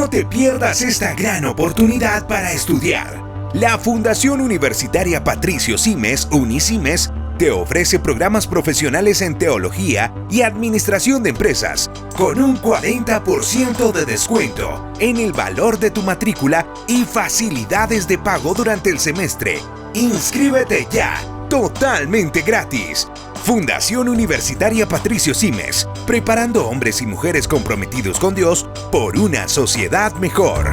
No te pierdas esta gran oportunidad para estudiar. La Fundación Universitaria Patricio Simes, Unisimes, te ofrece programas profesionales en teología y administración de empresas, con un 40% de descuento en el valor de tu matrícula y facilidades de pago durante el semestre. ¡Inscríbete ya! Totalmente gratis. Fundación Universitaria Patricio Simes, preparando hombres y mujeres comprometidos con Dios por una sociedad mejor.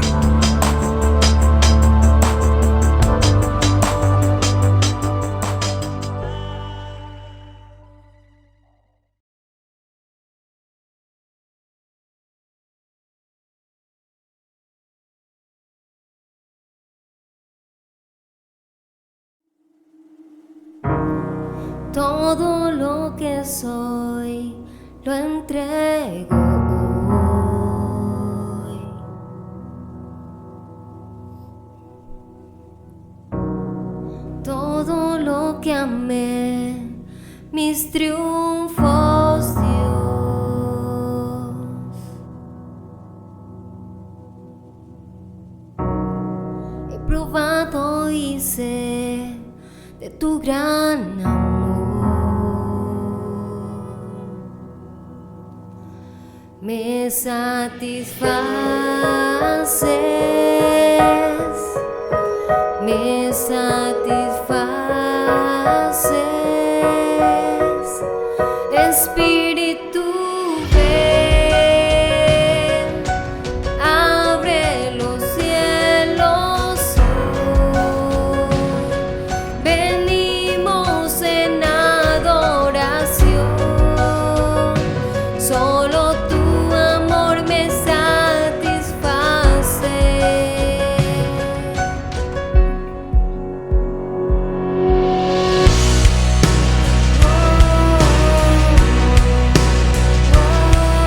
Todo lo que soy lo entrego hoy. Todo lo que amé, mis triunfos, Dios. He probado y sé de tu gran amor. Me satisfaces, me satisfaces, Espíritu, ven, abre los cielos hoy, venimos en adoración, solo tú me satisface. Oh, oh, oh.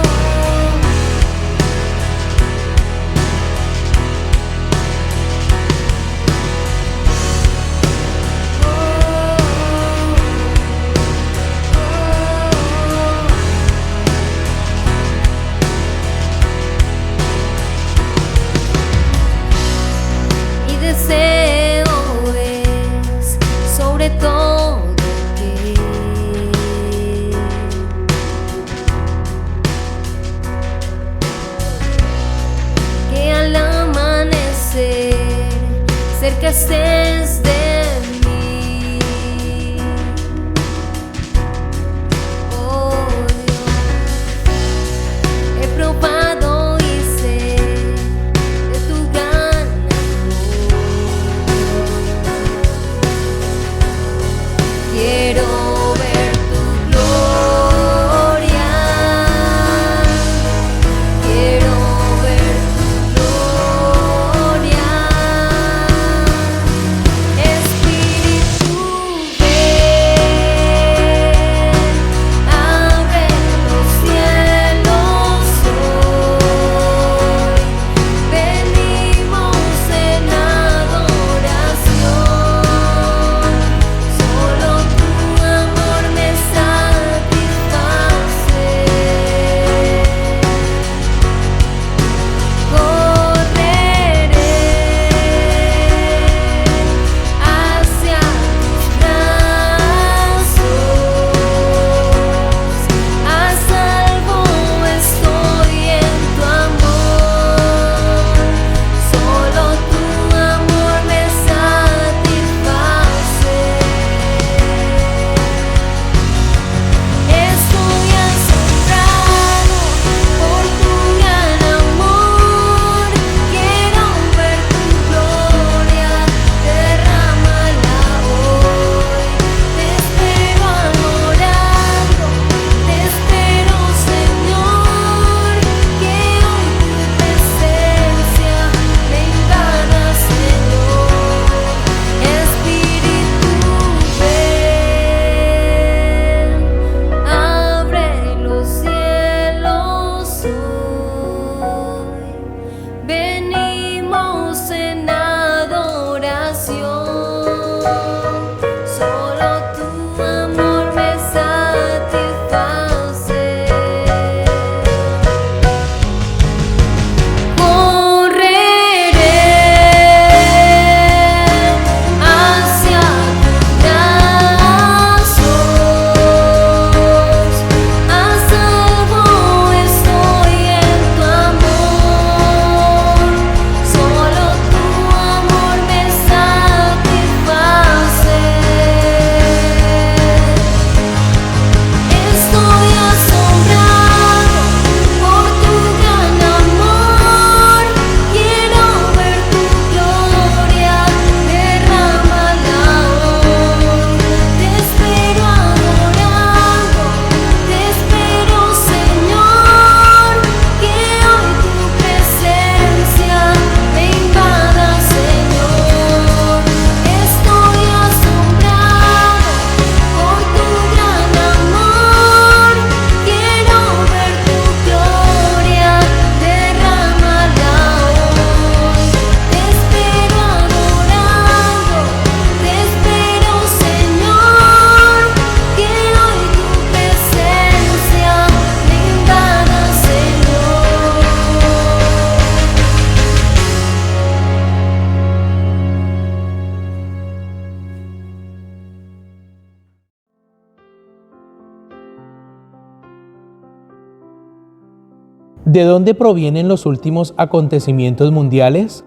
¿De dónde provienen los últimos acontecimientos mundiales?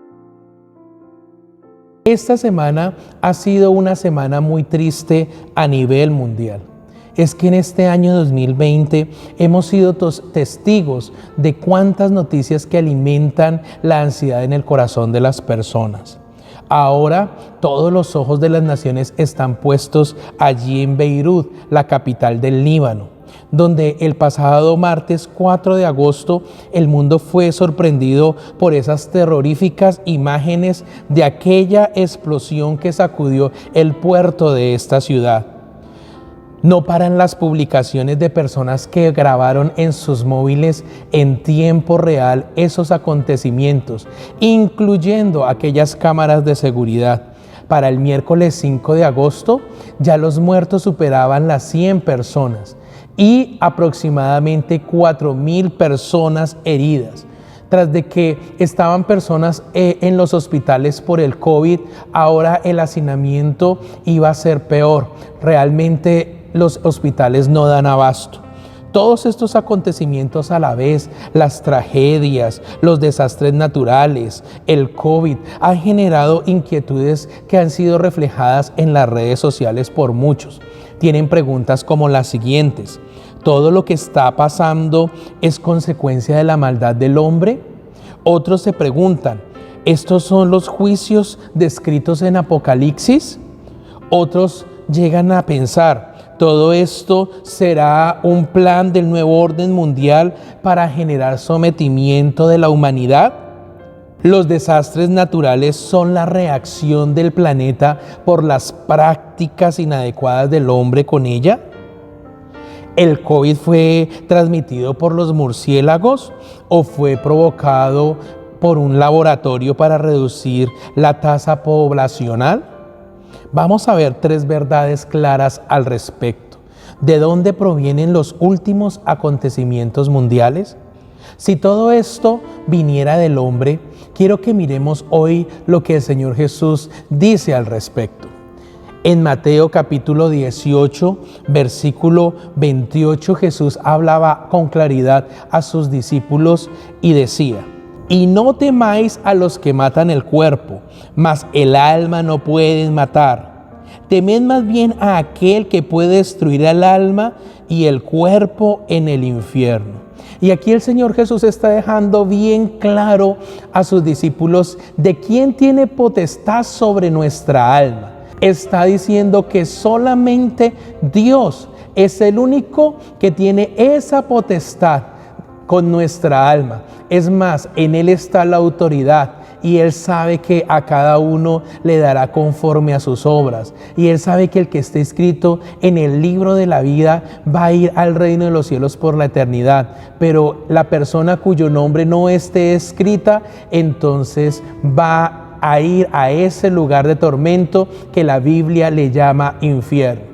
Esta semana ha sido una semana muy triste a nivel mundial. Es que en este año 2020 hemos sido testigos de cuántas noticias que alimentan la ansiedad en el corazón de las personas. Ahora todos los ojos de las naciones están puestos allí en Beirut, la capital del Líbano, donde el pasado martes 4 de agosto el mundo fue sorprendido por esas terroríficas imágenes de aquella explosión que sacudió el puerto de esta ciudad. No paran las publicaciones de personas que grabaron en sus móviles en tiempo real esos acontecimientos, incluyendo aquellas cámaras de seguridad. Para el miércoles 5 de agosto, ya los muertos superaban las 100 personas y aproximadamente 4.000 personas heridas. Tras de que estaban personas en los hospitales por el COVID, ahora el hacinamiento iba a ser peor. Realmente los hospitales no dan abasto. Todos estos acontecimientos a la vez, las tragedias, los desastres naturales, el COVID, han generado inquietudes que han sido reflejadas en las redes sociales por muchos. Tienen preguntas como las siguientes: ¿todo lo que está pasando es consecuencia de la maldad del hombre? Otros se preguntan, ¿estos son los juicios descritos en Apocalipsis? Otros llegan a pensar, ¿todo esto será un plan del nuevo orden mundial para generar sometimiento de la humanidad? ¿Los desastres naturales son la reacción del planeta por las prácticas inadecuadas del hombre con ella? ¿El COVID fue transmitido por los murciélagos o fue provocado por un laboratorio para reducir la tasa poblacional? Vamos a ver 3 verdades claras al respecto. ¿De dónde provienen los últimos acontecimientos mundiales? Si todo esto viniera del hombre, quiero que miremos hoy lo que el Señor Jesús dice al respecto. En Mateo capítulo 18, versículo 28, Jesús hablaba con claridad a sus discípulos y decía: y no temáis a los que matan el cuerpo, mas el alma no pueden matar. Temed más bien a aquel que puede destruir el alma y el cuerpo en el infierno. Y aquí el Señor Jesús está dejando bien claro a sus discípulos de quién tiene potestad sobre nuestra alma. Está diciendo que solamente Dios es el único que tiene esa potestad con nuestra alma. Es más, en Él está la autoridad y Él sabe que a cada uno le dará conforme a sus obras. Y Él sabe que el que esté escrito en el libro de la vida va a ir al reino de los cielos por la eternidad. Pero la persona cuyo nombre no esté escrita, entonces va a ir a ese lugar de tormento que la Biblia le llama infierno.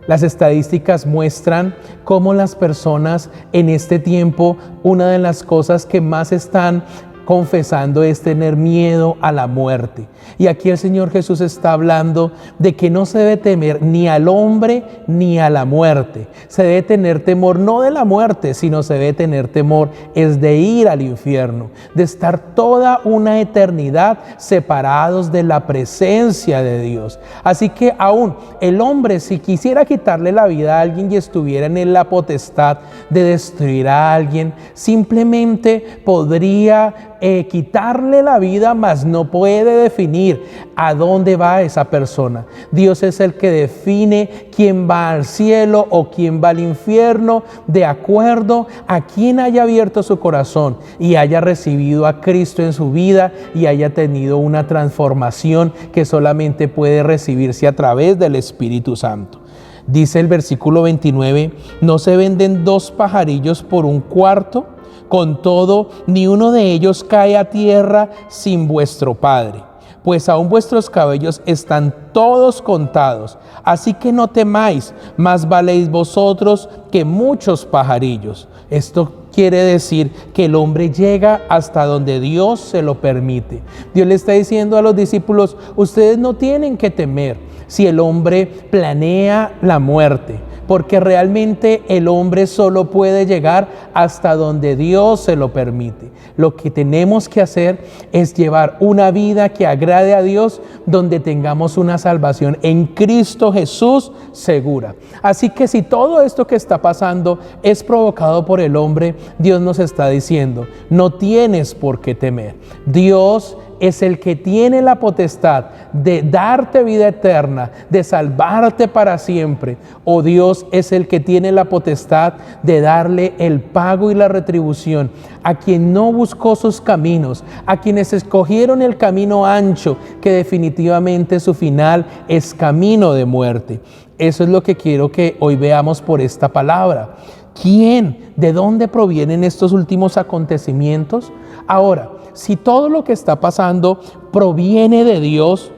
Las estadísticas muestran cómo las personas en este tiempo, una de las cosas que más están confesando es tener miedo a la muerte. Y aquí el Señor Jesús está hablando de que no se debe temer ni al hombre ni a la muerte. Se debe tener temor no de la muerte, sino se debe tener temor es de ir al infierno, de estar toda una eternidad separados de la presencia de Dios. Así que aún el hombre, si quisiera quitarle la vida a alguien y estuviera en él la potestad de destruir a alguien, simplemente podría quitarle la vida, mas no puede definir a dónde va esa persona. Dios es el que define quién va al cielo o quién va al infierno, de acuerdo a quien haya abierto su corazón y haya recibido a Cristo en su vida y haya tenido una transformación que solamente puede recibirse a través del Espíritu Santo. Dice el versículo 29, ¿no se venden 2 pajarillos por un cuarto? Con todo, ni uno de ellos cae a tierra sin vuestro Padre, pues aún vuestros cabellos están todos contados. Así que no temáis, más valéis vosotros que muchos pajarillos. Esto quiere decir que el hombre llega hasta donde Dios se lo permite. Dios le está diciendo a los discípulos, ustedes no tienen que temer si el hombre planea la muerte, porque realmente el hombre solo puede llegar hasta donde Dios se lo permite. Lo que tenemos que hacer es llevar una vida que agrade a Dios, donde tengamos una salvación en Cristo Jesús segura. Así que si todo esto que está pasando es provocado por el hombre, Dios nos está diciendo, no tienes por qué temer. Dios es el que tiene la potestad de darte vida eterna, de salvarte para siempre. O Dios es el que tiene la potestad de darle el pago y la retribución a quien no buscó sus caminos, a quienes escogieron el camino ancho, que definitivamente su final es camino de muerte. Eso es lo que quiero que hoy veamos por esta palabra. ¿Quién? ¿De dónde provienen estos últimos acontecimientos? Ahora, si todo lo que está pasando proviene de Dios,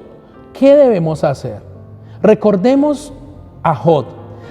¿qué debemos hacer? Recordemos a Job.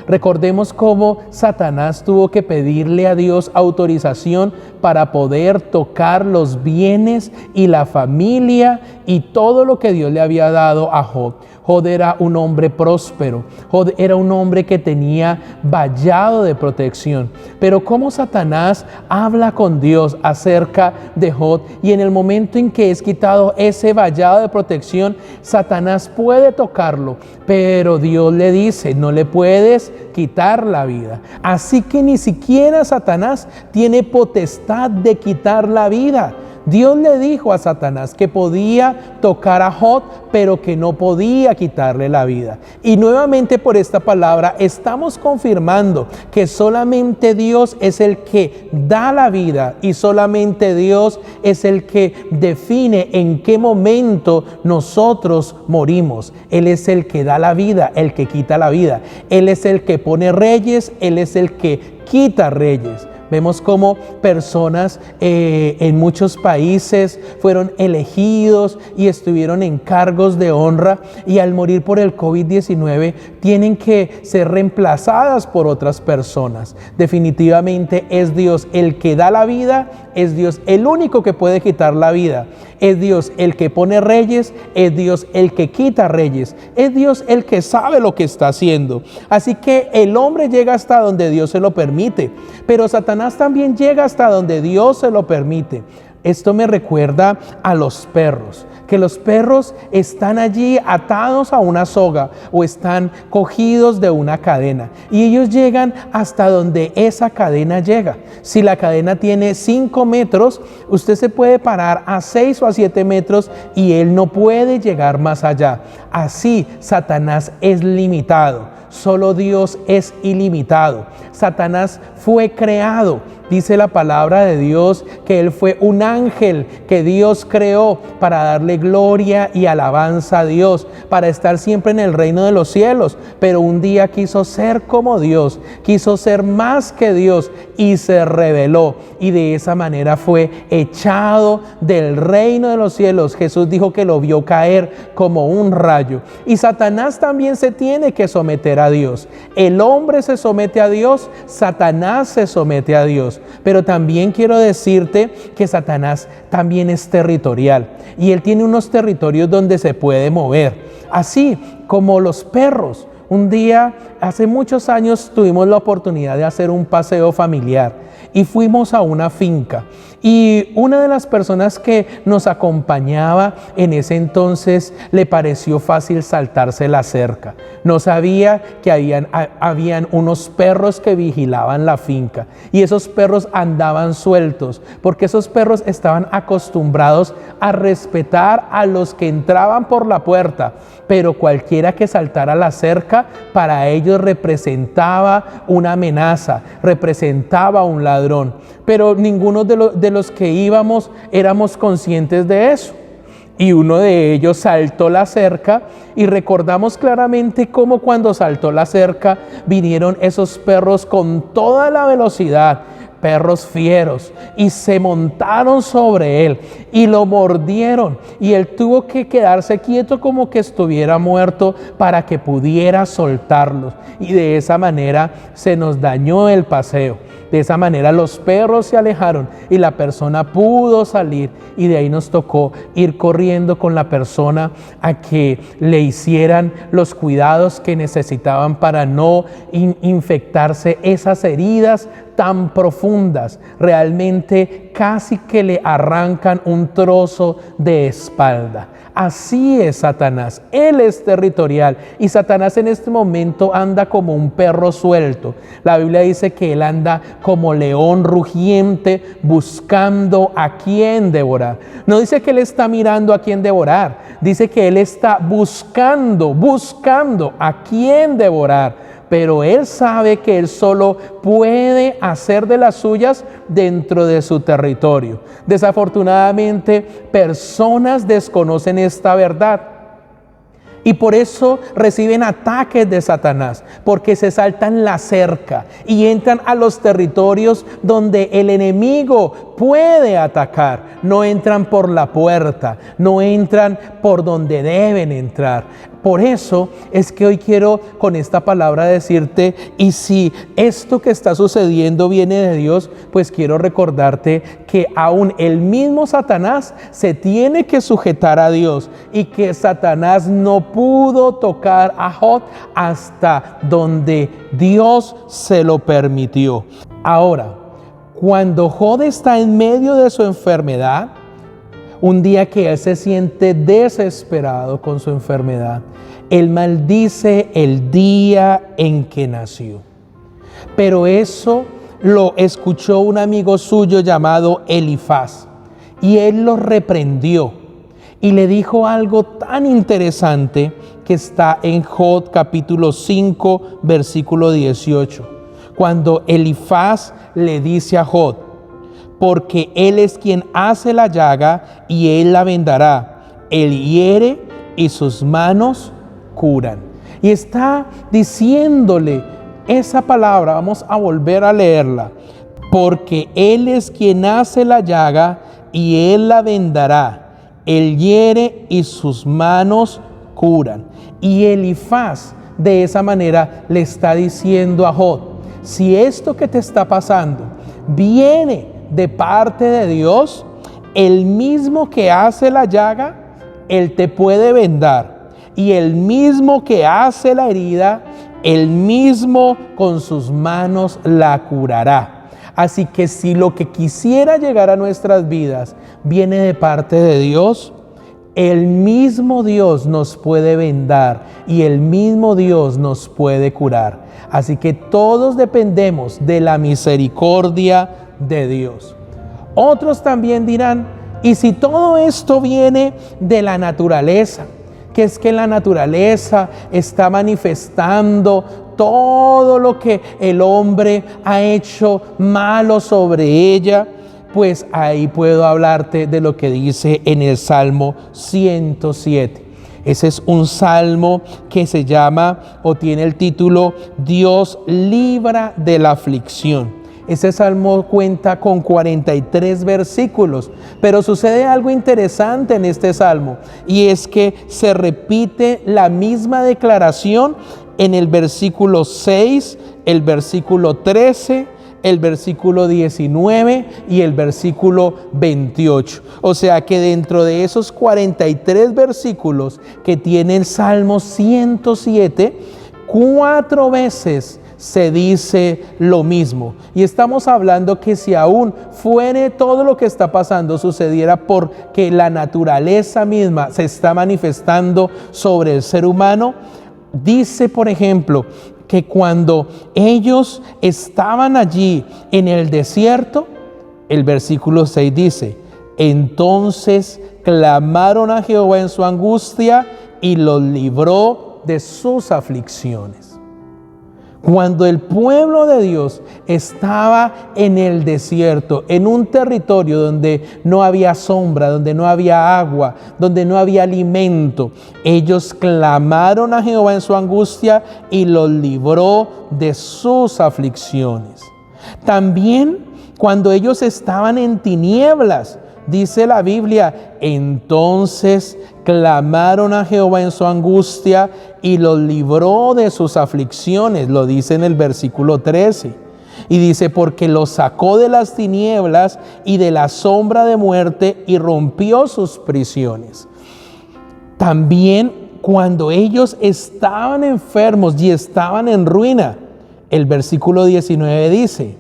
Recordemos cómo Satanás tuvo que pedirle a Dios autorización para poder tocar los bienes y la familia y todo lo que Dios le había dado a Job. Job era un hombre próspero, Job era un hombre que tenía vallado de protección. Pero cómo Satanás habla con Dios acerca de Job, y en el momento en que es quitado ese vallado de protección, Satanás puede tocarlo, pero Dios le dice, no le puedes quitar la vida. Así que ni siquiera Satanás tiene potestad de quitar la vida. Dios le dijo a Satanás que podía tocar a Job, pero que no podía quitarle la vida. Y nuevamente por esta palabra estamos confirmando que solamente Dios es el que da la vida y solamente Dios es el que define en qué momento nosotros morimos. Él es el que da la vida, el que quita la vida. Él es el que pone reyes, Él es el que quita reyes. Vemos cómo personas en muchos países fueron elegidos y estuvieron en cargos de honra, y al morir por el COVID-19 tienen que ser reemplazadas por otras personas. Definitivamente es Dios el que da la vida, es Dios el único que puede quitar la vida. Es Dios el que pone reyes, es Dios el que quita reyes, es Dios el que sabe lo que está haciendo. Así que el hombre llega hasta donde Dios se lo permite, pero Satanás también llega hasta donde Dios se lo permite. Esto me recuerda a los perros, que los perros están allí atados a una soga o están cogidos de una cadena, y ellos llegan hasta donde esa cadena llega. Si la cadena tiene 5 metros, usted se puede parar a 6 o a 7 metros y él no puede llegar más allá. Así Satanás es limitado. Solo Dios es ilimitado. Satanás fue creado. Dice la palabra de Dios que él fue un ángel que Dios creó para darle gloria y alabanza a Dios, para estar siempre en el reino de los cielos. Pero un día quiso ser como Dios, quiso ser más que Dios y se rebeló. Y de esa manera fue echado del reino de los cielos. Jesús dijo que lo vio caer como un rayo. Y Satanás también se tiene que someter a Dios. El hombre se somete a Dios, Satanás se somete a Dios. Pero también quiero decirte que Satanás también es territorial, y él tiene unos territorios donde se puede mover, así como los perros. Un día, hace muchos años, tuvimos la oportunidad de hacer un paseo familiar y fuimos a una finca. Y una de las personas que nos acompañaba en ese entonces le pareció fácil saltarse la cerca. No sabía que habían unos perros que vigilaban la finca, y esos perros andaban sueltos porque esos perros estaban acostumbrados a respetar a los que entraban por la puerta, pero cualquiera que saltara la cerca para ellos representaba una amenaza, representaba un ladrón. Pero ninguno de los que íbamos éramos conscientes de eso. Y uno de ellos saltó la cerca, y recordamos claramente cómo cuando saltó la cerca vinieron esos perros con toda la velocidad, perros fieros, y se montaron sobre él y lo mordieron, y él tuvo que quedarse quieto como que estuviera muerto para que pudiera soltarlos, y de esa manera se nos dañó el paseo. De esa manera los perros se alejaron y la persona pudo salir, y de ahí nos tocó ir corriendo con la persona a que le hicieran los cuidados que necesitaban para no infectarse esas heridas tan profundas. Realmente casi que le arrancan un trozo de espalda. Así es Satanás, él es territorial, y Satanás en este momento anda como un perro suelto. La Biblia dice que él anda como león rugiente buscando a quién devorar. No dice que él está mirando a quién devorar, dice que él está buscando a quién devorar. Pero él sabe que él solo puede hacer de las suyas dentro de su territorio. Desafortunadamente, personas desconocen esta verdad y por eso reciben ataques de Satanás, porque se saltan la cerca y entran a los territorios donde el enemigo puede atacar. No entran por la puerta, no entran por donde deben entrar. Por eso es que hoy quiero con esta palabra decirte, y si esto que está sucediendo viene de Dios, pues quiero recordarte que aún el mismo Satanás se tiene que sujetar a Dios, y que Satanás no pudo tocar a Job hasta donde Dios se lo permitió. Ahora, cuando Job está en medio de su enfermedad, un día que él se siente desesperado con su enfermedad, él maldice el día en que nació. Pero eso lo escuchó un amigo suyo llamado Elifaz, y él lo reprendió y le dijo algo tan interesante que está en Job capítulo 5, versículo 18. Cuando Elifaz le dice a Job: porque Él es quien hace la llaga y Él la vendará. Él hiere y sus manos curan. Y está diciéndole esa palabra, vamos a volver a leerla. Porque Él es quien hace la llaga y Él la vendará. Él hiere y sus manos curan. Y Elifaz de esa manera le está diciendo a Job: si esto que te está pasando viene de parte de Dios, el mismo que hace la llaga, Él te puede vendar. Y el mismo que hace la herida, Él mismo con sus manos la curará. Así que si lo que quisiera llegar a nuestras vidas viene de parte de Dios, el mismo Dios nos puede vendar y el mismo Dios nos puede curar. Así que todos dependemos de la misericordia de Dios. Otros también dirán: ¿y si todo esto viene de la naturaleza? Que es que la naturaleza está manifestando todo lo que el hombre ha hecho malo sobre ella. Pues ahí puedo hablarte de lo que dice en el Salmo 107. Ese es un salmo que se llama o tiene el título Dios libra de la aflicción. Ese salmo cuenta con 43 versículos, pero sucede algo interesante en este salmo, y es que se repite la misma declaración en el versículo 6, el versículo 13, el versículo 19 y el versículo 28. O sea que dentro de esos 43 versículos que tiene el Salmo 107, 4 veces se dice lo mismo. Y estamos hablando que si aún fuere todo lo que está pasando sucediera porque la naturaleza misma se está manifestando sobre el ser humano. Dice, por ejemplo, que cuando ellos estaban allí en el desierto, el versículo 6 dice: entonces clamaron a Jehová en su angustia y los libró de sus aflicciones. Cuando el pueblo de Dios estaba en el desierto, en un territorio donde no había sombra, donde no había agua, donde no había alimento, ellos clamaron a Jehová en su angustia y los libró de sus aflicciones. También cuando ellos estaban en tinieblas, dice la Biblia, entonces clamaron a Jehová en su angustia y los libró de sus aflicciones, lo dice en el versículo 13. Y dice, porque los sacó de las tinieblas y de la sombra de muerte y rompió sus prisiones. También cuando ellos estaban enfermos y estaban en ruina, el versículo 19 dice,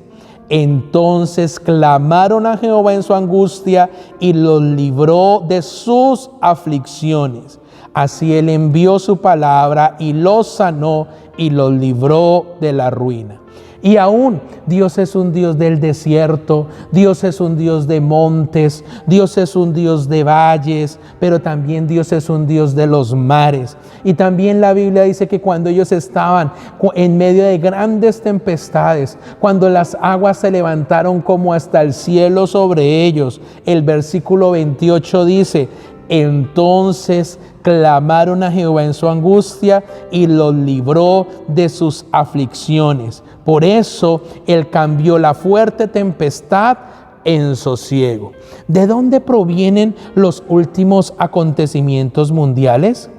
entonces clamaron a Jehová en su angustia y los libró de sus aflicciones. Así Él envió su palabra y los sanó y los libró de la ruina. Y aún Dios es un Dios del desierto, Dios es un Dios de montes, Dios es un Dios de valles, pero también Dios es un Dios de los mares. Y también la Biblia dice que cuando ellos estaban en medio de grandes tempestades, cuando las aguas se levantaron como hasta el cielo sobre ellos, el versículo 28 dice, entonces clamaron a Jehová en su angustia y los libró de sus aflicciones. Por eso Él cambió la fuerte tempestad en sosiego. ¿De dónde provienen los últimos acontecimientos mundiales?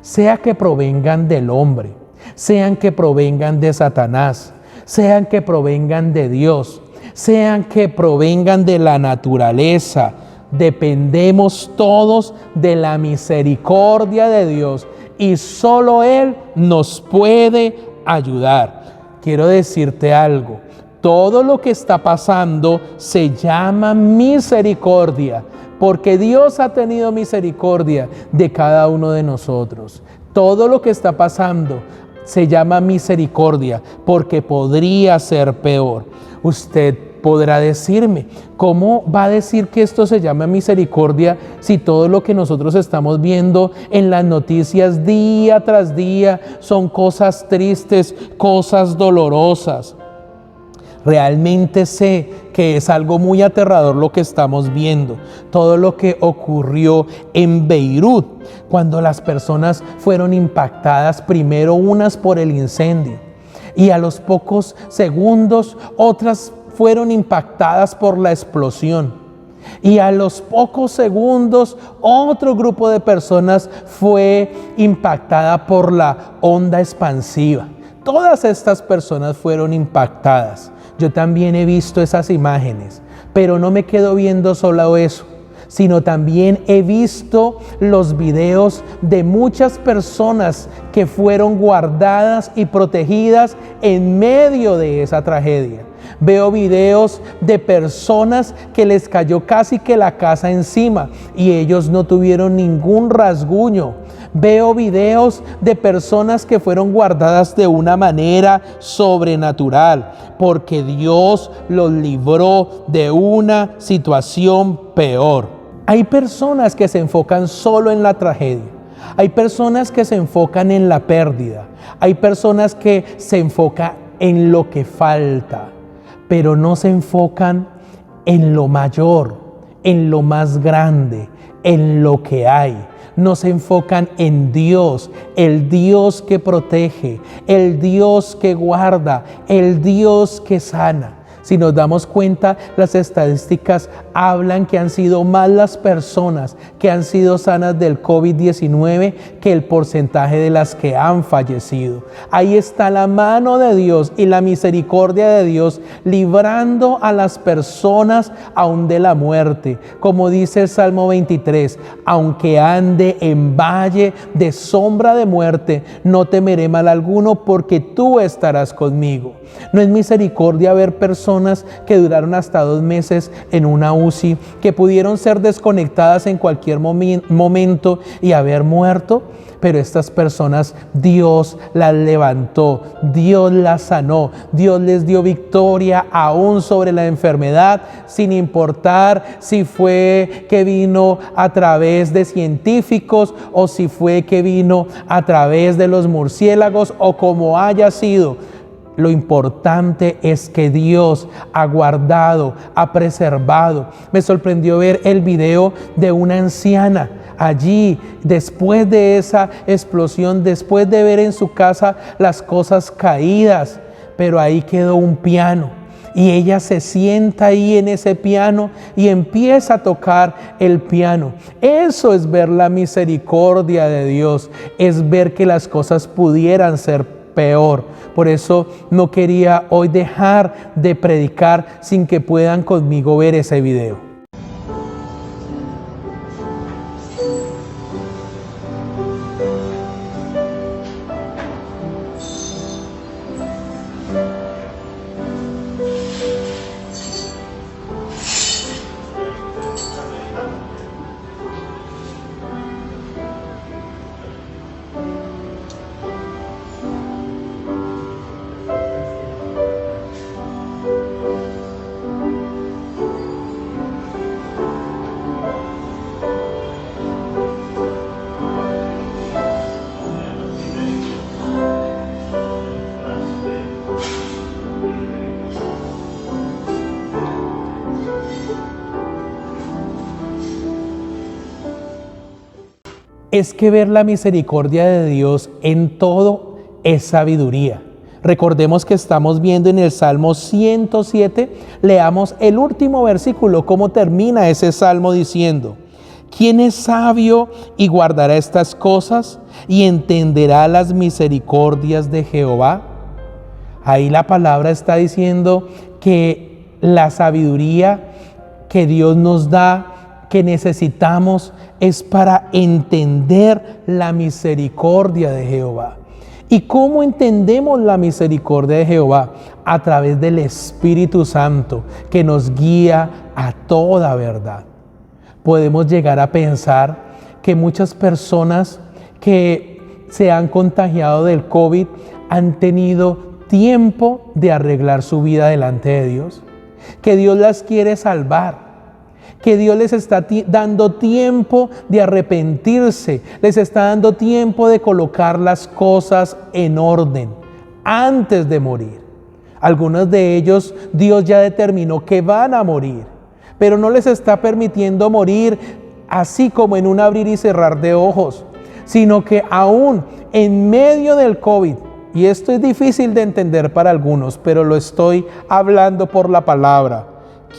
Sea que provengan del hombre, sean que provengan de Satanás, sean que provengan de Dios, sean que provengan de la naturaleza, dependemos todos de la misericordia de Dios y solo Él nos puede ayudar. Quiero decirte algo, todo lo que está pasando se llama misericordia, porque Dios ha tenido misericordia de cada uno de nosotros. Todo lo que está pasando se llama misericordia, porque podría ser peor. Usted podrá decirme, ¿cómo va a decir que esto se llama misericordia si todo lo que nosotros estamos viendo en las noticias día tras día son cosas tristes, cosas dolorosas? Realmente sé que es algo muy aterrador lo que estamos viendo, todo lo que ocurrió en Beirut, cuando las personas fueron impactadas primero unas por el incendio y a los pocos segundos otras fueron impactadas por la explosión. Y a los pocos segundos otro grupo de personas fue impactada por la onda expansiva. Todas estas personas fueron impactadas. Yo también he visto esas imágenes, pero no me quedo viendo solo eso, sino también he visto los videos de muchas personas que fueron guardadas y protegidas en medio de esa tragedia. Veo videos de personas que les cayó casi que la casa encima y ellos no tuvieron ningún rasguño. Veo videos de personas que fueron guardadas de una manera sobrenatural, porque Dios los libró de una situación peor. Hay personas que se enfocan solo en la tragedia. Hay personas que se enfocan en la pérdida. Hay personas que se enfocan en lo que falta, pero no se enfocan en lo mayor, en lo más grande, en lo que hay. No se enfocan en Dios, el Dios que protege, el Dios que guarda, el Dios que sana. Si nos damos cuenta, las estadísticas hablan que han sido más las personas que han sido sanas del COVID-19 que el porcentaje de las que han fallecido. Ahí está la mano de Dios y la misericordia de Dios librando a las personas aún de la muerte. Como dice el Salmo 23, aunque ande en valle de sombra de muerte, no temeré mal alguno porque tú estarás conmigo. No es misericordia ver personas que duraron hasta 2 meses en una UCI, que pudieron ser desconectadas en cualquier momento y haber muerto, pero estas personas Dios las levantó, Dios las sanó, Dios les dio victoria aún sobre la enfermedad, sin importar si fue que vino a través de científicos o si fue que vino a través de los murciélagos o como haya sido. Lo importante es que Dios ha guardado, ha preservado. Me sorprendió ver el video de una anciana allí, después de esa explosión, después de ver en su casa las cosas caídas, pero ahí quedó un piano. Y ella se sienta ahí en ese piano y empieza a tocar el piano. Eso es ver la misericordia de Dios, es ver que las cosas pudieran ser peor. Por eso no quería hoy dejar de predicar sin que puedan conmigo ver ese video. Es que ver la misericordia de Dios en todo es sabiduría. Recordemos que estamos viendo en el Salmo 107, leamos el último versículo, cómo termina ese salmo diciendo: ¿quién es sabio y guardará estas cosas y entenderá las misericordias de Jehová? Ahí la palabra está diciendo que la sabiduría que Dios nos da, que necesitamos, es para entender la misericordia de Jehová. ¿Y cómo entendemos la misericordia de Jehová? A través del Espíritu Santo, que nos guía a toda verdad. Podemos llegar a pensar que muchas personas que se han contagiado del COVID han tenido tiempo de arreglar su vida delante de Dios, que Dios las quiere salvar, que Dios les está dando tiempo de arrepentirse, les está dando tiempo de colocar las cosas en orden antes de morir. Algunos de ellos Dios ya determinó que van a morir, pero no les está permitiendo morir así como en un abrir y cerrar de ojos, sino que aún en medio del COVID, y esto es difícil de entender para algunos, pero lo estoy hablando por la palabra.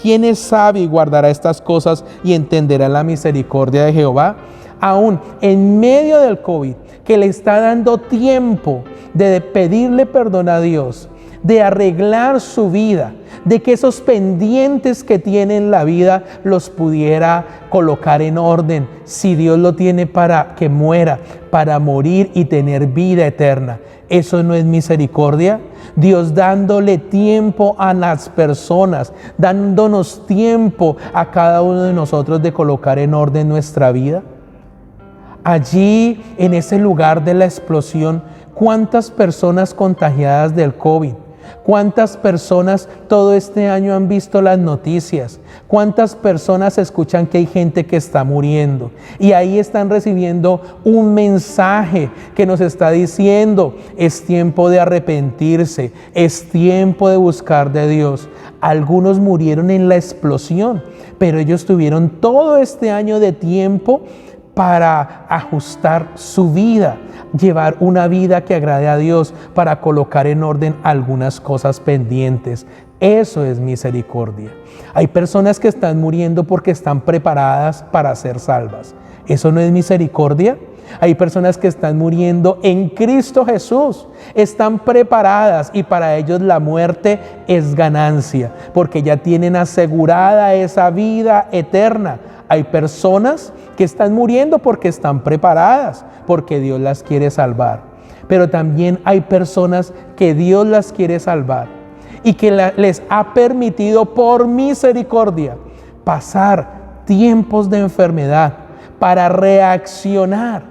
¿Quién es sabio y guardará estas cosas y entenderá la misericordia de Jehová? Aún en medio del COVID, que le está dando tiempo de pedirle perdón a Dios, de arreglar su vida, de que esos pendientes que tiene en la vida los pudiera colocar en orden, si Dios lo tiene para que muera, para morir y tener vida eterna. ¿Eso no es misericordia? Dios dándole tiempo a las personas, dándonos tiempo a cada uno de nosotros de colocar en orden nuestra vida. Allí, en ese lugar de la explosión, ¿cuántas personas contagiadas del COVID? ¿Cuántas personas todo este año han visto las noticias? ¿Cuántas personas escuchan que hay gente que está muriendo? Y ahí están recibiendo un mensaje que nos está diciendo: es tiempo de arrepentirse, es tiempo de buscar de Dios. Algunos murieron en la explosión, pero ellos tuvieron todo este año de tiempo para ajustar su vida, llevar una vida que agrade a Dios, para colocar en orden algunas cosas pendientes. Eso es misericordia. Hay personas que están muriendo porque están preparadas para ser salvas. ¿Eso no es misericordia? Hay personas que están muriendo en Cristo Jesús, están preparadas y para ellos la muerte es ganancia, porque ya tienen asegurada esa vida eterna. Hay personas que están muriendo porque están preparadas, porque Dios las quiere salvar. Pero también hay personas que Dios las quiere salvar y que les ha permitido por misericordia pasar tiempos de enfermedad para reaccionar,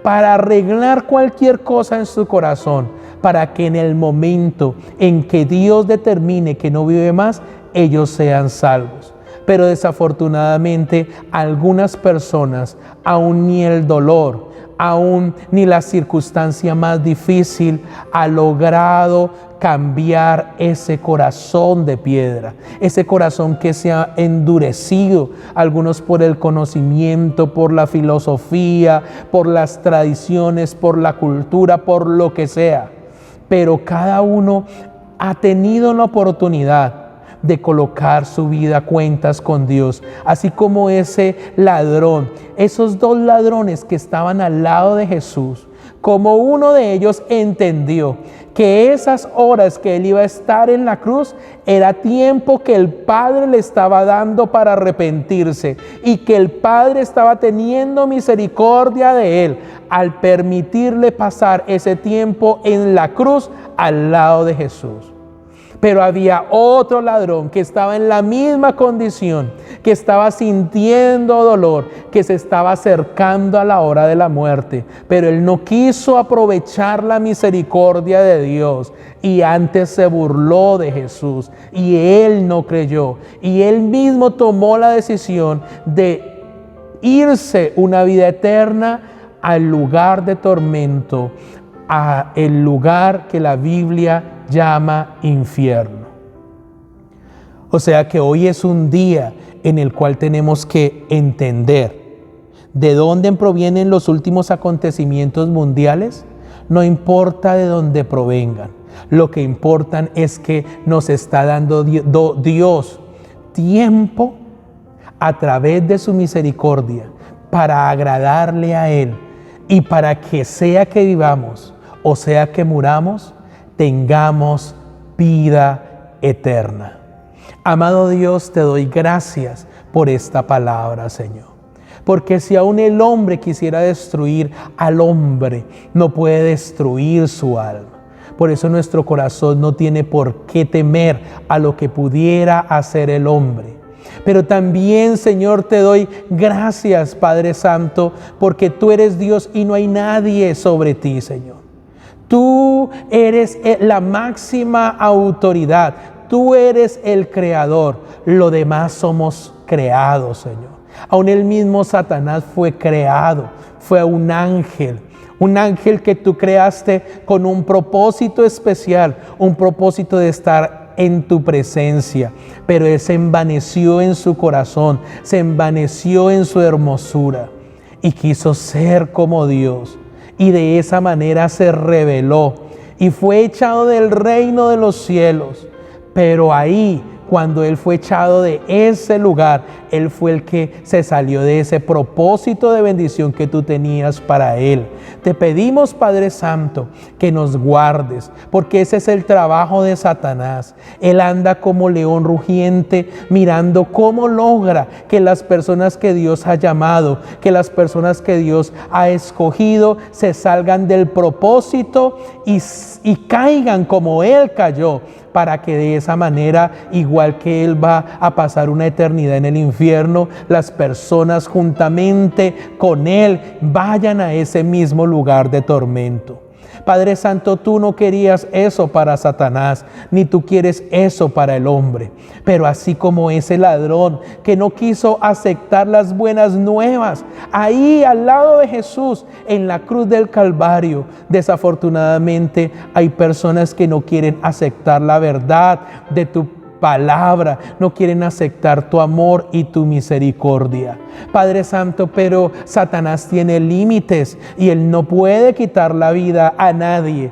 para arreglar cualquier cosa en su corazón, para que en el momento en que Dios determine que no vive más, ellos sean salvos. Pero desafortunadamente algunas personas, aún ni el dolor, aún ni la circunstancia más difícil ha logrado cambiar ese corazón de piedra, ese corazón que se ha endurecido, algunos por el conocimiento, por la filosofía, por las tradiciones, por la cultura, por lo que sea. Pero cada uno ha tenido la oportunidad de colocar su vida a cuentas con Dios, así como ese ladrón, esos dos ladrones que estaban al lado de Jesús, como uno de ellos entendió que esas horas que él iba a estar en la cruz era tiempo que el Padre le estaba dando para arrepentirse y que el Padre estaba teniendo misericordia de él al permitirle pasar ese tiempo en la cruz al lado de Jesús. Pero había otro ladrón que estaba en la misma condición, que estaba sintiendo dolor, que se estaba acercando a la hora de la muerte. Pero él no quiso aprovechar la misericordia de Dios y antes se burló de Jesús y él no creyó. Y él mismo tomó la decisión de irse una vida eterna al lugar de tormento, a el lugar que la Biblia llama infierno. O sea que hoy es un día en el cual tenemos que entender de dónde provienen los últimos acontecimientos mundiales. No importa de dónde provengan, lo que importa es que nos está dando Dios tiempo a través de su misericordia para agradarle a Él y para que sea que vivamos o sea que muramos, tengamos vida eterna. Amado Dios, te doy gracias por esta palabra, Señor. Porque si aún el hombre quisiera destruir al hombre, no puede destruir su alma. Por eso nuestro corazón no tiene por qué temer a lo que pudiera hacer el hombre. Pero también, Señor, te doy gracias, Padre Santo, porque tú eres Dios y no hay nadie sobre ti, Señor. Tú eres la máxima autoridad. Tú eres el creador. Lo demás somos creados, Señor. Aún el mismo Satanás fue creado. Fue un ángel que tú creaste con un propósito especial, un propósito de estar en tu presencia. Pero él se envaneció en su corazón, se envaneció en su hermosura y quiso ser como Dios. Y de esa manera se rebeló y fue echado del reino de los cielos. Pero ahí, cuando él fue echado de ese lugar, él fue el que se salió de ese propósito de bendición que tú tenías para él. Te pedimos, Padre Santo, que nos guardes, porque ese es el trabajo de Satanás. Él anda como león rugiente, mirando cómo logra que las personas que Dios ha llamado, que las personas que Dios ha escogido, se salgan del propósito y caigan como él cayó, para que de esa manera, igual que él va a pasar una eternidad en el infierno, las personas juntamente con él vayan a ese mismo lugar de tormento. Padre Santo, tú no querías eso para Satanás, ni tú quieres eso para el hombre. Pero así como ese ladrón que no quiso aceptar las buenas nuevas, ahí al lado de Jesús, en la cruz del Calvario, desafortunadamente hay personas que no quieren aceptar la verdad de tu palabra, no quieren aceptar tu amor y tu misericordia. Padre Santo, pero Satanás tiene límites y él no puede quitar la vida a nadie.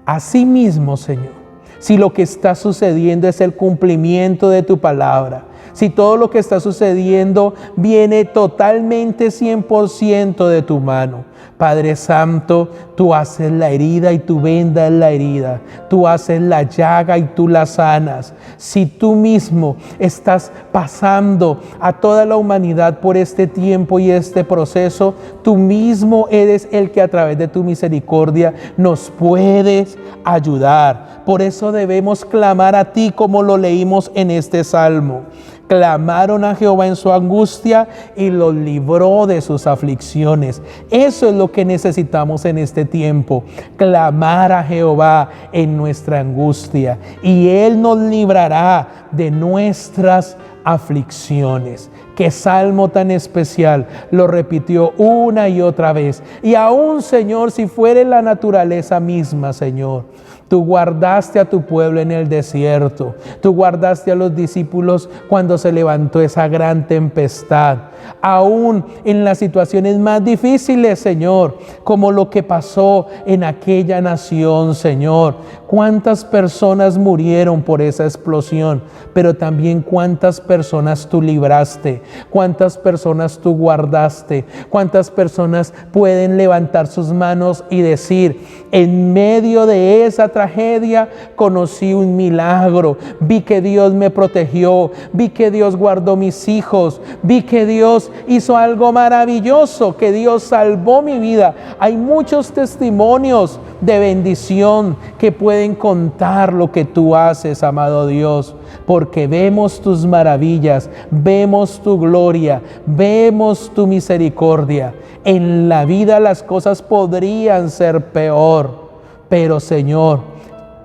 Asimismo, Señor, si lo que está sucediendo es el cumplimiento de tu palabra, si todo lo que está sucediendo viene totalmente 100% de tu mano, Padre Santo, tú haces la herida y tú vendas la herida. Tú haces la llaga y tú la sanas. Si tú mismo estás pasando a toda la humanidad por este tiempo y este proceso, tú mismo eres el que a través de tu misericordia nos puedes ayudar. Por eso debemos clamar a ti como lo leímos en este salmo. Clamaron a Jehová en su angustia y los libró de sus aflicciones. Eso es lo que necesitamos en este tiempo, clamar a Jehová en nuestra angustia y Él nos librará de nuestras aflicciones. Qué salmo tan especial, lo repitió una y otra vez. Y aún, Señor, si fuera la naturaleza misma, Señor, tú guardaste a tu pueblo en el desierto. Tú guardaste a los discípulos cuando se levantó esa gran tempestad. Aún en las situaciones más difíciles, Señor, como lo que pasó en aquella nación, Señor. Cuántas personas murieron por esa explosión, pero también cuántas personas tú libraste, cuántas personas tú guardaste, cuántas personas pueden levantar sus manos y decir, en medio de esa tragedia, conocí un milagro. Vi que Dios me protegió, vi que Dios guardó mis hijos, vi que Dios hizo algo maravilloso, que Dios salvó mi vida. Hay muchos testimonios de bendición que pueden contar lo que tú haces, amado Dios, porque vemos tus maravillas, vemos tu gloria, vemos tu misericordia. En la vida las cosas podrían ser peor, pero Señor,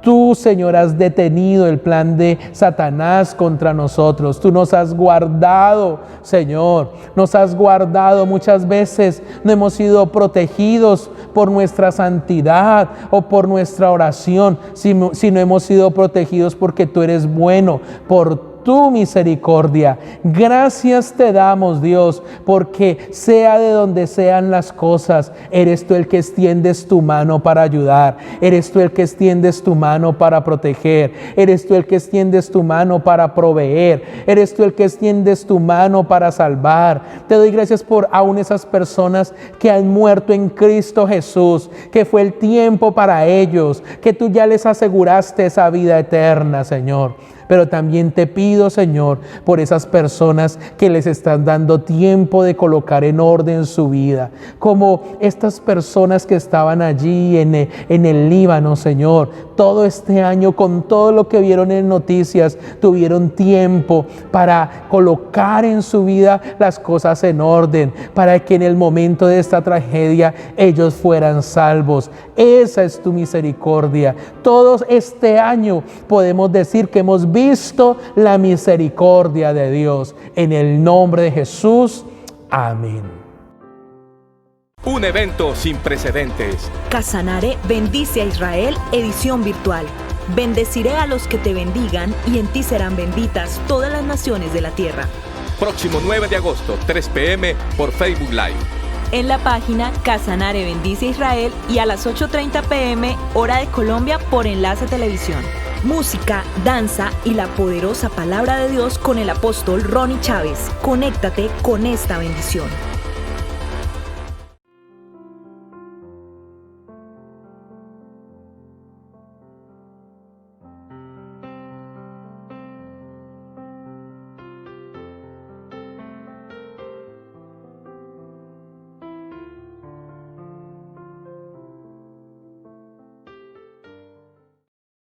tú, Señor, has detenido el plan de Satanás contra nosotros. Tú nos has guardado, Señor. Nos has guardado. Muchas veces no hemos sido protegidos por nuestra santidad o por nuestra oración, sino hemos sido protegidos porque tú eres bueno, por tu misericordia. Gracias te damos, Dios, porque sea de donde sean las cosas, eres tú el que extiendes tu mano para ayudar, eres tú el que extiendes tu mano para proteger, eres tú el que extiendes tu mano para proveer, eres tú el que extiendes tu mano para salvar. Te doy gracias por aún esas personas que han muerto en Cristo Jesús, que fue el tiempo para ellos, que tú ya les aseguraste esa vida eterna, Señor. Pero también te pido, Señor, por esas personas que les están dando tiempo de colocar en orden su vida, como estas personas que estaban allí en el Líbano, Señor. Todo este año, con todo lo que vieron en noticias, tuvieron tiempo para colocar en su vida las cosas en orden, para que en el momento de esta tragedia ellos fueran salvos. Esa es tu misericordia. Todo este año podemos decir que hemos visto la misericordia de Dios. En el nombre de Jesús, amén. Un evento sin precedentes. Casanare bendice a Israel, edición virtual. Bendeciré a los que te bendigan y en ti serán benditas todas las naciones de la tierra. Próximo 9 de agosto, 3 p.m. por Facebook Live. En la página Casanare bendice a Israel y a las 8:30 p.m. hora de Colombia por Enlace Televisión. Música, danza y la poderosa palabra de Dios con el apóstol Ronnie Chávez. Conéctate con esta bendición.